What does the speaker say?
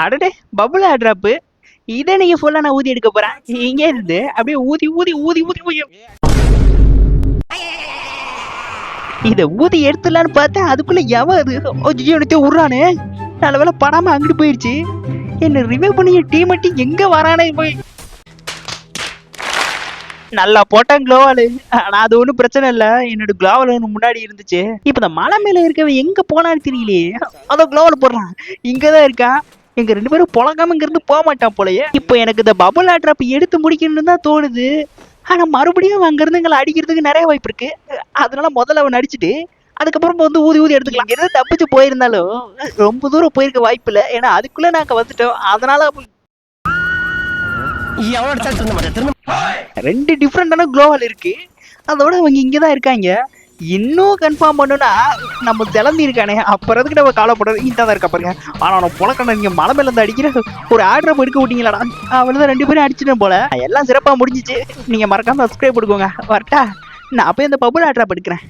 அடடே bubble drop. இதை நீங்க ஃபுல்லா நான் ஊதி எடுக்க போறேன். இங்கே இருந்து அப்படியே ஊதி ஊதி ஊதி ஊதி ஊதி இதை ஊதி எடுத்துடலான்னு பார்த்தேன். அதுக்குள்ள எவன் அது ஜியோனத்தையும் விட்றானே. நல்ல வேலை படாம அங்கிட்டு போயிடுச்சு. என்ன ரிவைவ் பண்ணி டீம் மட்டும் எங்க வரானே போய் நல்லா போட்டேன் குளோவாலு. ஆனா அது ஒன்றும் பிரச்சனை இல்லை. என்னோட குளோவால் ஒன்று முன்னாடி இருந்துச்சு. இப்போ இந்த மலை மேல இருக்கவன் எங்க போனான்னு தெரியலையே. அதோ குளோவால் போடுறான். இங்கதான் இருக்கான். எங்க 2 பேரும் புழங்காம இங்க இருந்து போக மாட்டான் போலயே. இப்போ எனக்கு இந்த பபுள் ட்ராப் எடுத்து முடிக்கணும்னு தான் தோணுது. ஆனா மறுபடியும் அங்க இருந்து எங்களை அடிக்கிறதுக்கு நிறைய வாய்ப்பு இருக்கு. அதனால முதல்ல அவன் அடிச்சுட்டு அதுக்கப்புறம் வந்து ஊதி ஊதி எடுத்துக்கலாம். எதாவது தப்பிச்சு போயிருந்தாலும் ரொம்ப தூரம் போயிருக்க வாய்ப்பு இல்லை. ஏன்னா அதுக்குள்ள நாங்க வந்துட்டோம். அதனால 2 டிஃப்ரெண்டான குளோவால் இருக்கு. அதோட அவங்க இங்கதான் இருக்காங்க. இன்னும் கன்ஃபார்ம் பண்ணுனா நம்ம திளம்பி இருக்கானே, அப்புறதுக்கு நம்ம காலப்படுறது இதான் இருக்கா பாருங்க. ஆனா நான் புழக்கணும். நீங்க மலை மேல இருந்து அடிக்கிற ஒரு ஆட்ரப் எடுக்க விட்டீங்களாடா. அவ்வளவுதான் 2 பேரும் அடிச்சிட்டேன் போல. எல்லாம் சிறப்பா முடிஞ்சிச்சு. நீங்க மறக்காம சப்ஸ்கிரைப் கொடுக்கோங்க. வரட்டா நான் அப்பயே இந்த பபுள் ட்ராப் எடுக்கிறேன்.